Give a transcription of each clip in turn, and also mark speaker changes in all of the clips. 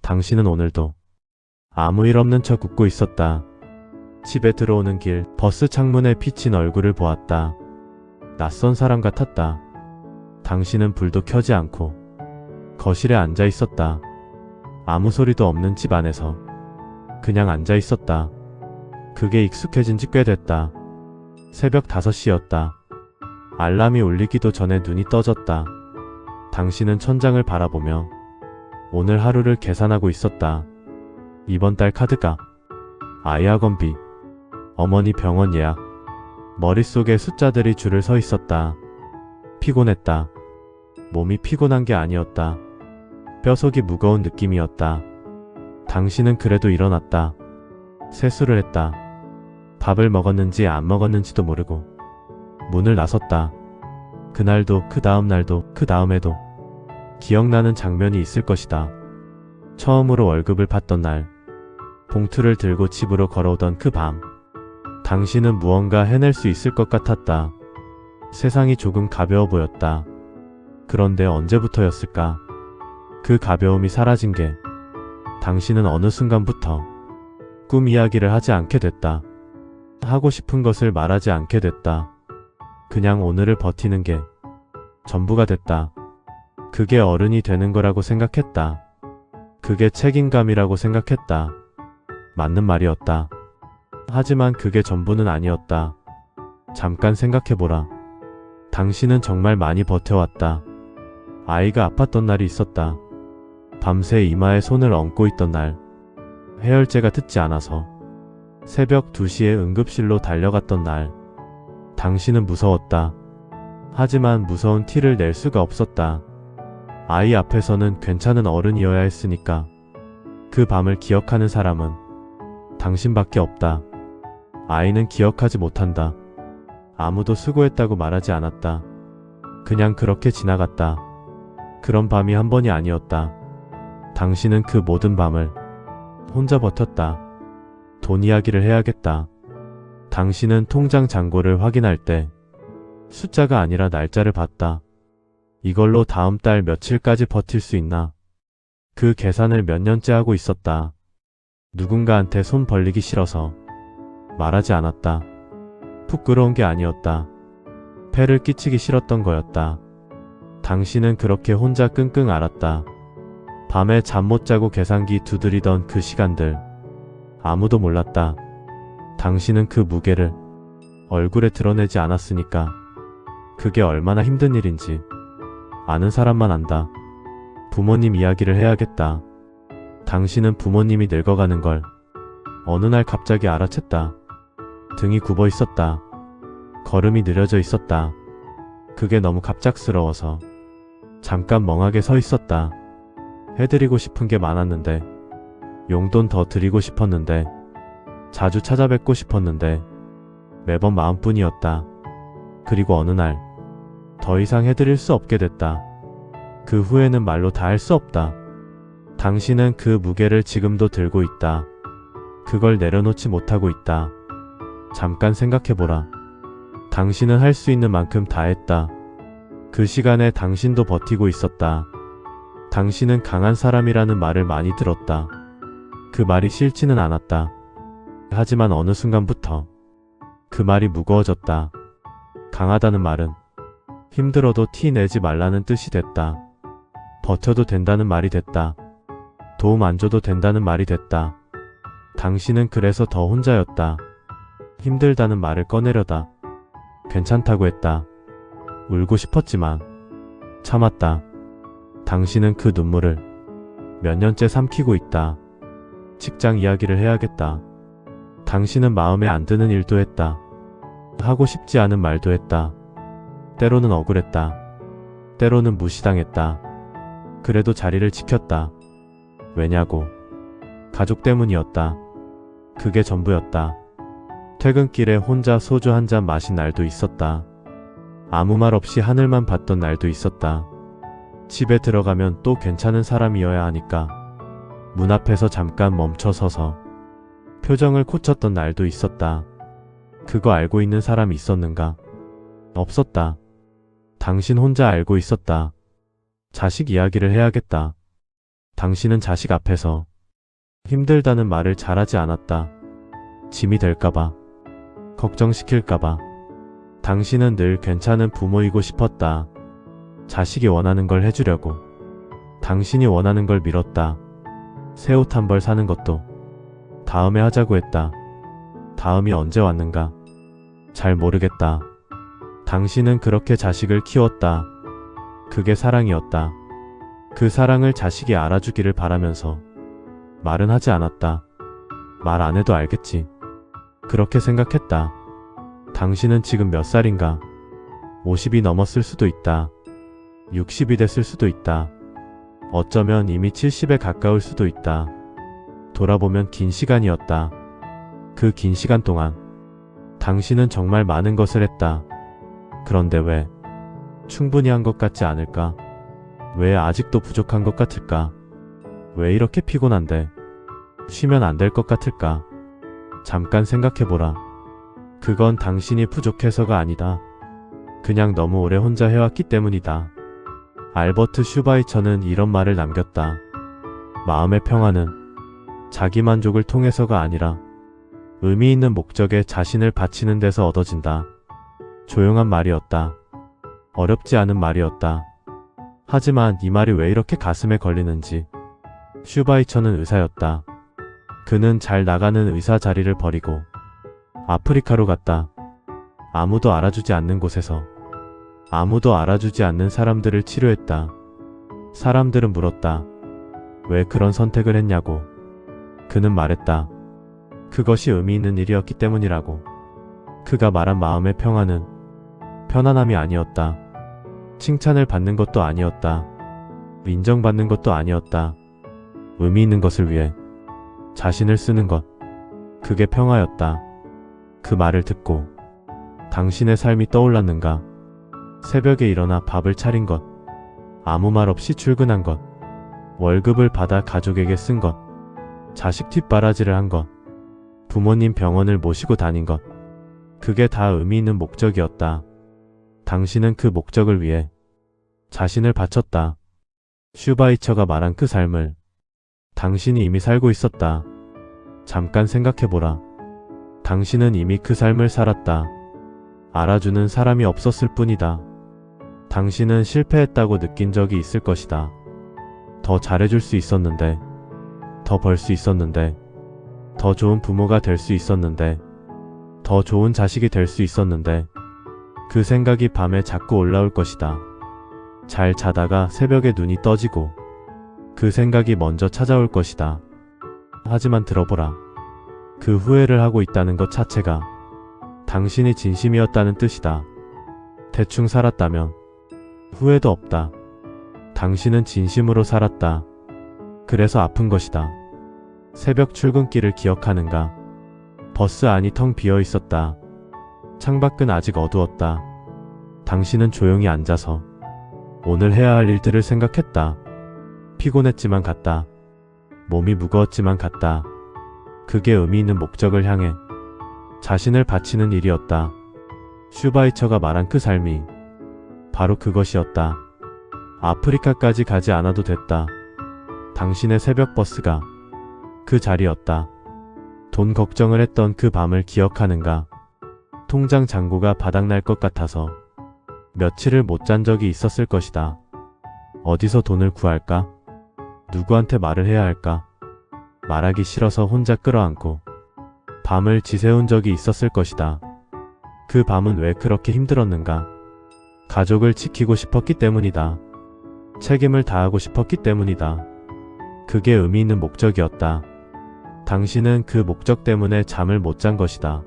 Speaker 1: 당신은 오늘도 아무 일 없는 척 웃고 있었다. 집에 들어오는 길 버스 창문에 비친 얼굴을 보았다. 낯선 사람 같았다. 당신은 불도 켜지 않고 거실에 앉아 있었다. 아무 소리도 없는 집 안에서 그냥 앉아 있었다. 그게 익숙해진 지 꽤 됐다. 새벽 5시였다. 알람이 울리기도 전에 눈이 떠졌다. 당신은 천장을 바라보며 오늘 하루를 계산하고 있었다. 이번 달 카드값, 아이 학원비, 어머니 병원 예약, 머릿속에 숫자들이 줄을 서 있었다. 피곤했다. 몸이 피곤한 게 아니었다. 뼈속이 무거운 느낌이었다. 당신은 그래도 일어났다. 세수를 했다. 밥을 먹었는지 안 먹었는지도 모르고 문을 나섰다. 그날도 그 다음 날도 그 다음에도 기억나는 장면이 있을 것이다. 처음으로 월급을 받던 날, 봉투를 들고 집으로 걸어오던 그 밤, 당신은 무언가 해낼 수 있을 것 같았다. 세상이 조금 가벼워 보였다. 그런데 언제부터였을까? 그 가벼움이 사라진 게 당신은 어느 순간부터 꿈 이야기를 하지 않게 됐다. 하고 싶은 것을 말하지 않게 됐다. 그냥 오늘을 버티는 게 전부가 됐다. 그게 어른이 되는 거라고 생각했다. 그게 책임감이라고 생각했다. 맞는 말이었다. 하지만 그게 전부는 아니었다. 잠깐 생각해보라. 당신은 정말 많이 버텨왔다. 아이가 아팠던 날이 있었다. 밤새 이마에 손을 얹고 있던 날, 해열제가 듣지 않아서 새벽 2시에 응급실로 달려갔던 날, 당신은 무서웠다. 하지만 무서운 티를 낼 수가 없었다. 아이 앞에서는 괜찮은 어른이어야 했으니까. 그 밤을 기억하는 사람은 당신밖에 없다. 아이는 기억하지 못한다. 아무도 수고했다고 말하지 않았다. 그냥 그렇게 지나갔다. 그런 밤이 한 번이 아니었다. 당신은 그 모든 밤을 혼자 버텼다. 돈 이야기를 해야겠다. 당신은 통장 잔고를 확인할 때 숫자가 아니라 날짜를 봤다. 이걸로 다음 달 며칠까지 버틸 수 있나? 그 계산을 몇 년째 하고 있었다. 누군가한테 손 벌리기 싫어서 말하지 않았다. 부끄러운 게 아니었다. 폐를 끼치기 싫었던 거였다. 당신은 그렇게 혼자 끙끙 앓았다. 밤에 잠 못 자고 계산기 두드리던 그 시간들, 아무도 몰랐다. 당신은 그 무게를 얼굴에 드러내지 않았으니까. 그게 얼마나 힘든 일인지 아는 사람만 안다. 부모님 이야기를 해야겠다. 당신은 부모님이 늙어가는 걸 어느 날 갑자기 알아챘다. 등이 굽어 있었다. 걸음이 느려져 있었다. 그게 너무 갑작스러워서 잠깐 멍하게 서 있었다. 해드리고 싶은 게 많았는데, 용돈 더 드리고 싶었는데, 자주 찾아뵙고 싶었는데, 매번 마음뿐이었다. 그리고 어느 날 더 이상 해드릴 수 없게 됐다. 그 후에는 말로 다 할 수 없다. 당신은 그 무게를 지금도 들고 있다. 그걸 내려놓지 못하고 있다. 잠깐 생각해보라. 당신은 할 수 있는 만큼 다 했다. 그 시간에 당신도 버티고 있었다. 당신은 강한 사람이라는 말을 많이 들었다. 그 말이 싫지는 않았다. 하지만 어느 순간부터 그 말이 무거워졌다. 강하다는 말은 힘들어도 티 내지 말라는 뜻이 됐다. 버텨도 된다는 말이 됐다. 도움 안 줘도 된다는 말이 됐다. 당신은 그래서 더 혼자였다. 힘들다는 말을 꺼내려다 괜찮다고 했다. 울고 싶었지만 참았다. 당신은 그 눈물을 몇 년째 삼키고 있다. 직장 이야기를 해야겠다. 당신은 마음에 안 드는 일도 했다. 하고 싶지 않은 말도 했다. 때로는 억울했다. 때로는 무시당했다. 그래도 자리를 지켰다. 왜냐고? 가족 때문이었다. 그게 전부였다. 퇴근길에 혼자 소주 한 잔 마신 날도 있었다. 아무 말 없이 하늘만 봤던 날도 있었다. 집에 들어가면 또 괜찮은 사람이어야 하니까 문 앞에서 잠깐 멈춰서서 표정을 고쳤던 날도 있었다. 그거 알고 있는 사람이 있었는가? 없었다. 당신 혼자 알고 있었다. 자식 이야기를 해야겠다. 당신은 자식 앞에서 힘들다는 말을 잘하지 않았다. 짐이 될까봐, 걱정시킬까봐. 당신은 늘 괜찮은 부모이고 싶었다. 자식이 원하는 걸 해주려고. 당신이 원하는 걸 밀었다. 새 옷 한 벌 사는 것도 다음에 하자고 했다. 다음이 언제 왔는가? 잘 모르겠다. 당신은 그렇게 자식을 키웠다. 그게 사랑이었다. 그 사랑을 자식이 알아주기를 바라면서 말은 하지 않았다. 말 안 해도 알겠지. 그렇게 생각했다. 당신은 지금 몇 살인가? 50이 넘었을 수도 있다. 60이 됐을 수도 있다. 어쩌면 이미 70에 가까울 수도 있다. 돌아보면 긴 시간이었다. 그 긴 시간 동안 당신은 정말 많은 것을 했다. 그런데 왜 충분히 한 것 같지 않을까? 왜 아직도 부족한 것 같을까? 왜 이렇게 피곤한데 쉬면 안 될 것 같을까? 잠깐 생각해보라. 그건 당신이 부족해서가 아니다. 그냥 너무 오래 혼자 해왔기 때문이다. 알버트 슈바이처는 이런 말을 남겼다. 마음의 평화는 자기 만족을 통해서가 아니라 의미 있는 목적에 자신을 바치는 데서 얻어진다. 조용한 말이었다. 어렵지 않은 말이었다. 하지만 이 말이 왜 이렇게 가슴에 걸리는지. 슈바이처는 의사였다. 그는 잘 나가는 의사 자리를 버리고 아프리카로 갔다. 아무도 알아주지 않는 곳에서 아무도 알아주지 않는 사람들을 치료했다. 사람들은 물었다. 왜 그런 선택을 했냐고. 그는 말했다. 그것이 의미 있는 일이었기 때문이라고. 그가 말한 마음의 평화는 편안함이 아니었다. 칭찬을 받는 것도 아니었다. 인정받는 것도 아니었다. 의미 있는 것을 위해 자신을 쓰는 것. 그게 평화였다. 그 말을 듣고 당신의 삶이 떠올랐는가? 새벽에 일어나 밥을 차린 것. 아무 말 없이 출근한 것. 월급을 받아 가족에게 쓴 것. 자식 뒷바라지를 한 것. 부모님 병원을 모시고 다닌 것. 그게 다 의미 있는 목적이었다. 당신은 그 목적을 위해 자신을 바쳤다. 슈바이처가 말한 그 삶을 당신이 이미 살고 있었다. 잠깐 생각해보라. 당신은 이미 그 삶을 살았다. 알아주는 사람이 없었을 뿐이다. 당신은 실패했다고 느낀 적이 있을 것이다. 더 잘해줄 수 있었는데, 더 벌 수 있었는데, 더 좋은 부모가 될 수 있었는데, 더 좋은 자식이 될 수 있었는데, 그 생각이 밤에 자꾸 올라올 것이다. 잘 자다가 새벽에 눈이 떠지고 그 생각이 먼저 찾아올 것이다. 하지만 들어보라. 그 후회를 하고 있다는 것 자체가 당신이 진심이었다는 뜻이다. 대충 살았다면 후회도 없다. 당신은 진심으로 살았다. 그래서 아픈 것이다. 새벽 출근길을 기억하는가? 버스 안이 텅 비어 있었다. 창밖은 아직 어두웠다. 당신은 조용히 앉아서 오늘 해야 할 일들을 생각했다. 피곤했지만 갔다. 몸이 무거웠지만 갔다. 그게 의미 있는 목적을 향해 자신을 바치는 일이었다. 슈바이처가 말한 그 삶이 바로 그것이었다. 아프리카까지 가지 않아도 됐다. 당신의 새벽 버스가 그 자리였다. 돈 걱정을 했던 그 밤을 기억하는가? 통장 잔고가 바닥날 것 같아서 며칠을 못 잔 적이 있었을 것이다. 어디서 돈을 구할까? 누구한테 말을 해야 할까? 말하기 싫어서 혼자 끌어안고 밤을 지새운 적이 있었을 것이다. 그 밤은 왜 그렇게 힘들었는가? 가족을 지키고 싶었기 때문이다. 책임을 다하고 싶었기 때문이다. 그게 의미 있는 목적이었다. 당신은 그 목적 때문에 잠을 못 잔 것이다.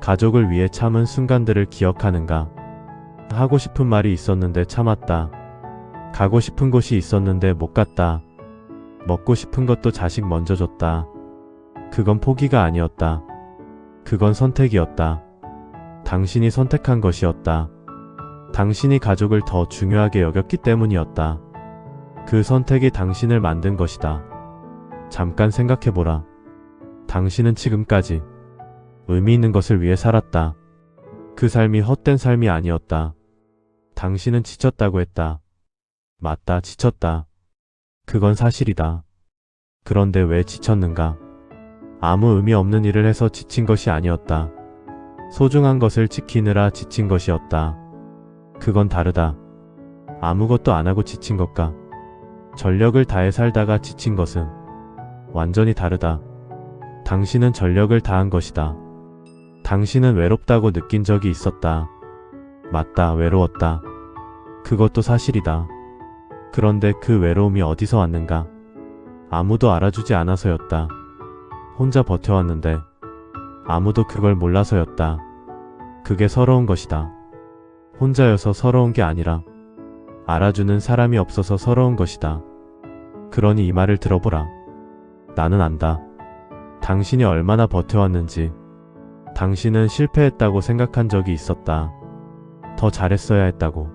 Speaker 1: 가족을 위해 참은 순간들을 기억하는가? 하고 싶은 말이 있었는데 참았다. 가고 싶은 곳이 있었는데 못 갔다. 먹고 싶은 것도 자식 먼저 줬다. 그건 포기가 아니었다. 그건 선택이었다. 당신이 선택한 것이었다. 당신이 가족을 더 중요하게 여겼기 때문이었다. 그 선택이 당신을 만든 것이다. 잠깐 생각해보라. 당신은 지금까지 의미 있는 것을 위해 살았다. 그 삶이 헛된 삶이 아니었다. 당신은 지쳤다고 했다. 맞다, 지쳤다. 그건 사실이다. 그런데 왜 지쳤는가? 아무 의미 없는 일을 해서 지친 것이 아니었다. 소중한 것을 지키느라 지친 것이었다. 그건 다르다. 아무것도 안 하고 지친 것과 전력을 다해 살다가 지친 것은 완전히 다르다. 당신은 전력을 다한 것이다. 당신은 외롭다고 느낀 적이 있었다. 맞다, 외로웠다. 그것도 사실이다. 그런데 그 외로움이 어디서 왔는가? 아무도 알아주지 않아서였다. 혼자 버텨왔는데 아무도 그걸 몰라서였다. 그게 서러운 것이다. 혼자여서 서러운 게 아니라 알아주는 사람이 없어서 서러운 것이다. 그러니 이 말을 들어보라. 나는 안다. 당신이 얼마나 버텨왔는지. 당신은 실패했다고 생각한 적이 있었다. 더 잘했어야 했다고.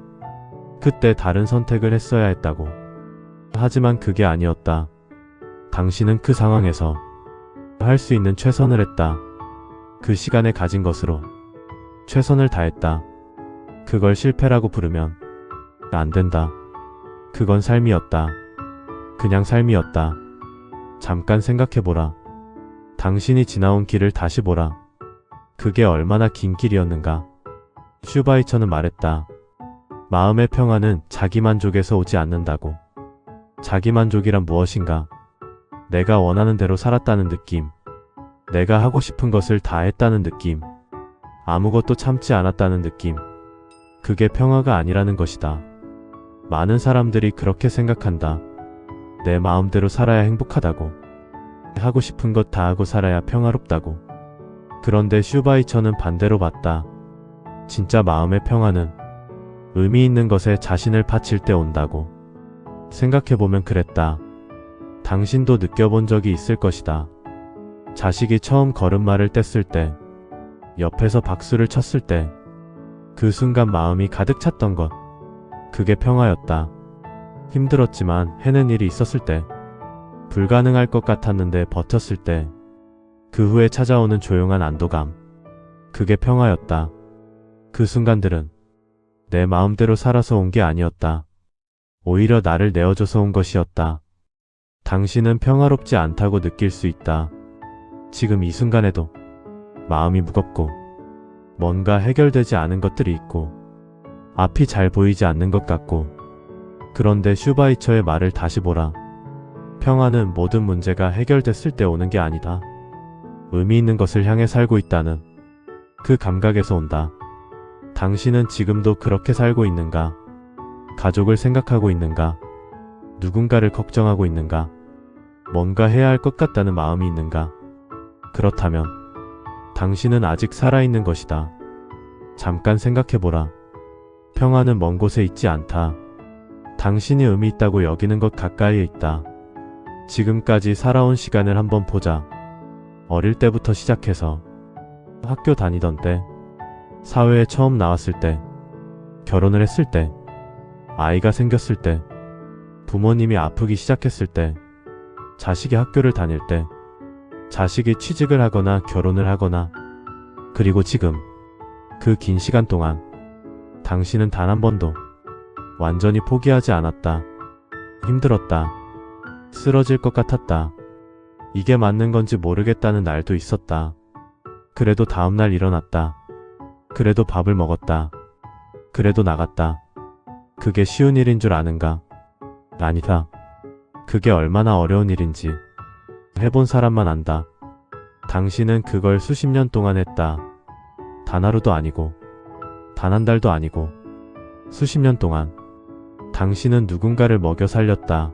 Speaker 1: 그때 다른 선택을 했어야 했다고. 하지만 그게 아니었다. 당신은 그 상황에서 할 수 있는 최선을 했다. 그 시간에 가진 것으로 최선을 다했다. 그걸 실패라고 부르면 안 된다. 그건 삶이었다. 그냥 삶이었다. 잠깐 생각해보라. 당신이 지나온 길을 다시 보라. 그게 얼마나 긴 길이었는가. 슈바이처는 말했다. 마음의 평화는 자기만족에서 오지 않는다고. 자기만족이란 무엇인가? 내가 원하는 대로 살았다는 느낌. 내가 하고 싶은 것을 다 했다는 느낌. 아무것도 참지 않았다는 느낌. 그게 평화가 아니라는 것이다. 많은 사람들이 그렇게 생각한다. 내 마음대로 살아야 행복하다고. 하고 싶은 것 다 하고 살아야 평화롭다고. 그런데 슈바이처는 반대로 봤다. 진짜 마음의 평화는 의미 있는 것에 자신을 바칠 때 온다고. 생각해보면 그랬다. 당신도 느껴본 적이 있을 것이다. 자식이 처음 걸음마를 뗐을 때, 옆에서 박수를 쳤을 때, 그 순간 마음이 가득 찼던 것. 그게 평화였다. 힘들었지만 해낸 일이 있었을 때, 불가능할 것 같았는데 버텼을 때, 그 후에 찾아오는 조용한 안도감. 그게 평화였다. 그 순간들은 내 마음대로 살아서 온 게 아니었다. 오히려 나를 내어줘서 온 것이었다. 당신은 평화롭지 않다고 느낄 수 있다. 지금 이 순간에도 마음이 무겁고 뭔가 해결되지 않은 것들이 있고 앞이 잘 보이지 않는 것 같고. 그런데 슈바이처의 말을 다시 보라. 평화는 모든 문제가 해결됐을 때 오는 게 아니다. 의미 있는 것을 향해 살고 있다는 그 감각에서 온다. 당신은 지금도 그렇게 살고 있는가? 가족을 생각하고 있는가? 누군가를 걱정하고 있는가? 뭔가 해야 할 것 같다는 마음이 있는가? 그렇다면 당신은 아직 살아있는 것이다. 잠깐 생각해보라. 평화는 먼 곳에 있지 않다. 당신이 의미 있다고 여기는 것 가까이에 있다. 지금까지 살아온 시간을 한번 보자. 어릴 때부터 시작해서 학교 다니던 때, 사회에 처음 나왔을 때, 결혼을 했을 때, 아이가 생겼을 때, 부모님이 아프기 시작했을 때, 자식이 학교를 다닐 때, 자식이 취직을 하거나 결혼을 하거나, 그리고 지금 그 긴 시간 동안 당신은 단 한 번도 완전히 포기하지 않았다. 힘들었다. 쓰러질 것 같았다. 이게 맞는 건지 모르겠다는 날도 있었다. 그래도 다음날 일어났다. 그래도 밥을 먹었다. 그래도 나갔다. 그게 쉬운 일인 줄 아는가? 아니다. 그게 얼마나 어려운 일인지 해본 사람만 안다. 당신은 그걸 수십 년 동안 했다. 단 하루도 아니고 단 한 달도 아니고 수십 년 동안 당신은 누군가를 먹여 살렸다.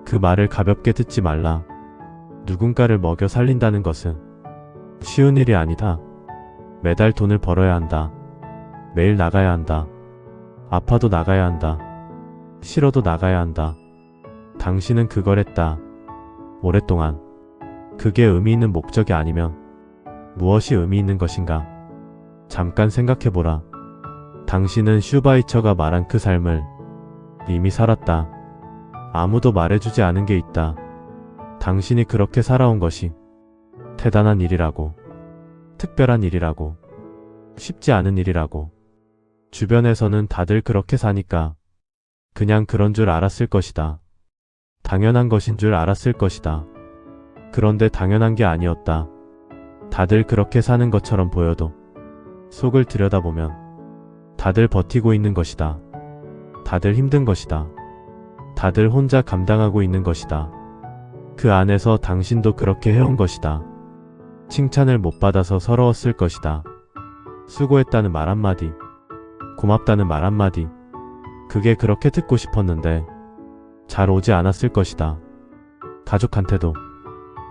Speaker 1: 그 말을 가볍게 듣지 말라. 누군가를 먹여 살린다는 것은 쉬운 일이 아니다. 매달 돈을 벌어야 한다. 매일 나가야 한다. 아파도 나가야 한다. 싫어도 나가야 한다. 당신은 그걸 했다. 오랫동안. 그게 의미 있는 목적이 아니면 무엇이 의미 있는 것인가? 잠깐 생각해보라. 당신은 슈바이처가 말한 그 삶을 이미 살았다. 아무도 말해주지 않은 게 있다. 당신이 그렇게 살아온 것이 대단한 일이라고, 특별한 일이라고, 쉽지 않은 일이라고. 주변에서는 다들 그렇게 사니까 그냥 그런 줄 알았을 것이다. 당연한 것인 줄 알았을 것이다. 그런데 당연한 게 아니었다. 다들 그렇게 사는 것처럼 보여도 속을 들여다보면 다들 버티고 있는 것이다. 다들 힘든 것이다. 다들 혼자 감당하고 있는 것이다. 그 안에서 당신도 그렇게 해온 것이다. 칭찬을 못 받아서 서러웠을 것이다. 수고했다는 말 한마디, 고맙다는 말 한마디, 그게 그렇게 듣고 싶었는데 잘 오지 않았을 것이다. 가족한테도,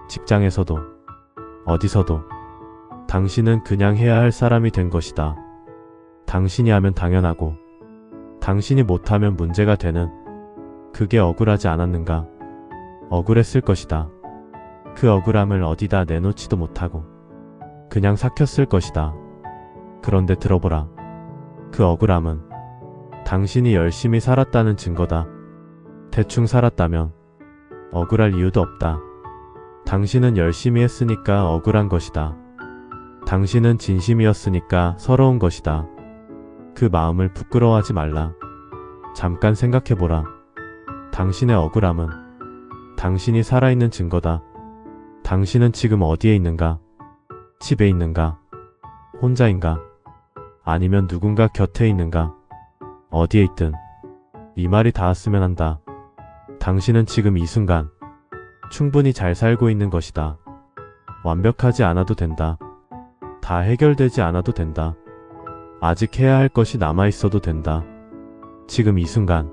Speaker 1: 직장에서도, 어디서도 당신은 그냥 해야 할 사람이 된 것이다. 당신이 하면 당연하고 당신이 못하면 문제가 되는, 그게 억울하지 않았는가? 억울했을 것이다. 그 억울함을 어디다 내놓지도 못하고 그냥 삭혔을 것이다. 그런데 들어보라. 그 억울함은 당신이 열심히 살았다는 증거다. 대충 살았다면 억울할 이유도 없다. 당신은 열심히 했으니까 억울한 것이다. 당신은 진심이었으니까 서러운 것이다. 그 마음을 부끄러워하지 말라. 잠깐 생각해보라. 당신의 억울함은 당신이 살아있는 증거다. 당신은 지금 어디에 있는가? 집에 있는가? 혼자인가? 아니면 누군가 곁에 있는가? 어디에 있든 이 말이 닿았으면 한다. 당신은 지금 이 순간 충분히 잘 살고 있는 것이다. 완벽하지 않아도 된다. 다 해결되지 않아도 된다. 아직 해야 할 것이 남아있어도 된다. 지금 이 순간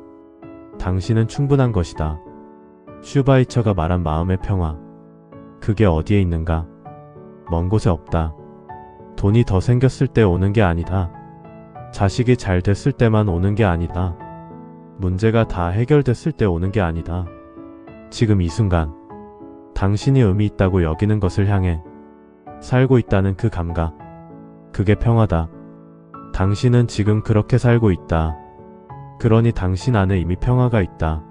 Speaker 1: 당신은 충분한 것이다. 슈바이처가 말한 마음의 평화, 그게 어디에 있는가? 먼 곳에 없다. 돈이 더 생겼을 때 오는 게 아니다. 자식이 잘 됐을 때만 오는 게 아니다. 문제가 다 해결됐을 때 오는 게 아니다. 지금 이 순간 당신이 의미 있다고 여기는 것을 향해 살고 있다는 그 감각, 그게 평화다. 당신은 지금 그렇게 살고 있다. 그러니 당신 안에 이미 평화가 있다.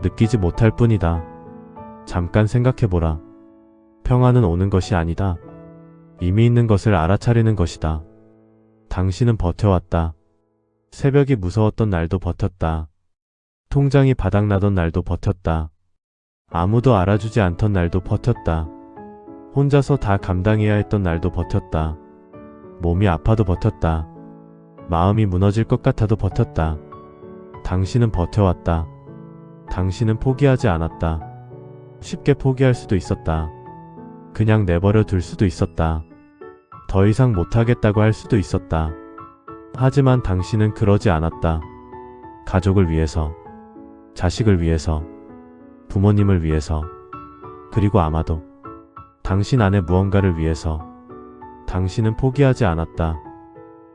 Speaker 1: 느끼지 못할 뿐이다. 잠깐 생각해보라. 평화는 오는 것이 아니다. 이미 있는 것을 알아차리는 것이다. 당신은 버텨왔다. 새벽이 무서웠던 날도 버텼다. 통장이 바닥나던 날도 버텼다. 아무도 알아주지 않던 날도 버텼다. 혼자서 다 감당해야 했던 날도 버텼다. 몸이 아파도 버텼다. 마음이 무너질 것 같아도 버텼다. 당신은 버텨왔다. 당신은 포기하지 않았다. 쉽게 포기할 수도 있었다. 그냥 내버려 둘 수도 있었다. 더 이상 못하겠다고 할 수도 있었다. 하지만 당신은 그러지 않았다. 가족을 위해서, 자식을 위해서, 부모님을 위해서, 그리고 아마도 당신 안에 무언가를 위해서 당신은 포기하지 않았다.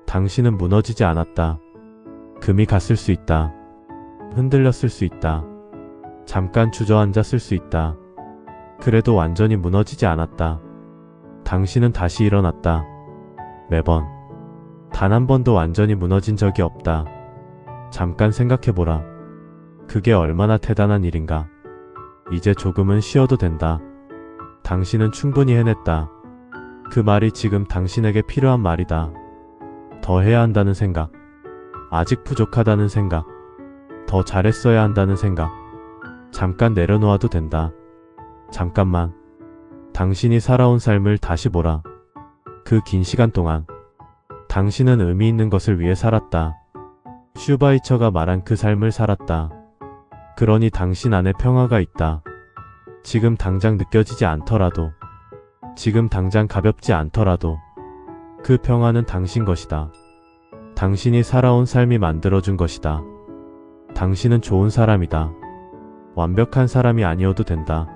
Speaker 1: 당신은 무너지지 않았다. 금이 갔을 수 있다. 흔들렸을 수 있다. 잠깐 주저앉았을 수 있다. 그래도 완전히 무너지지 않았다. 당신은 다시 일어났다. 매번. 단 한 번도 완전히 무너진 적이 없다. 잠깐 생각해보라. 그게 얼마나 대단한 일인가. 이제 조금은 쉬어도 된다. 당신은 충분히 해냈다. 그 말이 지금 당신에게 필요한 말이다. 더 해야 한다는 생각. 아직 부족하다는 생각. 더 잘했어야 한다는 생각. 잠깐 내려놓아도 된다. 잠깐만. 당신이 살아온 삶을 다시 보라. 그 긴 시간 동안 당신은 의미 있는 것을 위해 살았다. 슈바이처가 말한 그 삶을 살았다. 그러니 당신 안에 평화가 있다. 지금 당장 느껴지지 않더라도, 지금 당장 가볍지 않더라도 그 평화는 당신 것이다. 당신이 살아온 삶이 만들어준 것이다. 당신은 좋은 사람이다. 완벽한 사람이 아니어도 된다.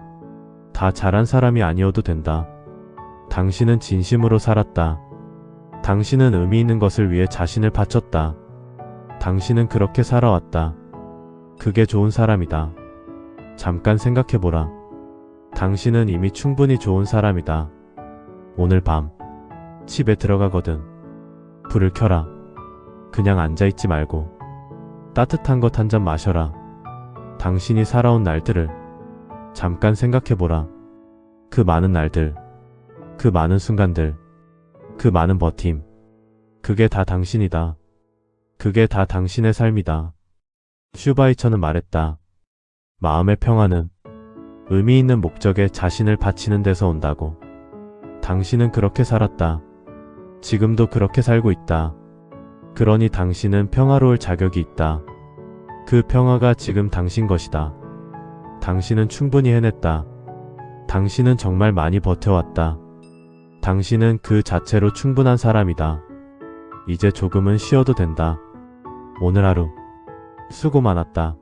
Speaker 1: 다 잘한 사람이 아니어도 된다. 당신은 진심으로 살았다. 당신은 의미 있는 것을 위해 자신을 바쳤다. 당신은 그렇게 살아왔다. 그게 좋은 사람이다. 잠깐 생각해보라. 당신은 이미 충분히 좋은 사람이다. 오늘 밤 집에 들어가거든 불을 켜라. 그냥 앉아있지 말고 따뜻한 것 한 잔 마셔라. 당신이 살아온 날들을 잠깐 생각해보라. 그 많은 날들, 그 많은 순간들, 그 많은 버팀, 그게 다 당신이다. 그게 다 당신의 삶이다. 슈바이처는 말했다. 마음의 평화는 의미 있는 목적에 자신을 바치는 데서 온다고. 당신은 그렇게 살았다. 지금도 그렇게 살고 있다. 그러니 당신은 평화로울 자격이 있다. 그 평화가 지금 당신 것이다. 당신은 충분히 해냈다. 당신은 정말 많이 버텨왔다. 당신은 그 자체로 충분한 사람이다. 이제 조금은 쉬어도 된다. 오늘 하루 수고 많았다.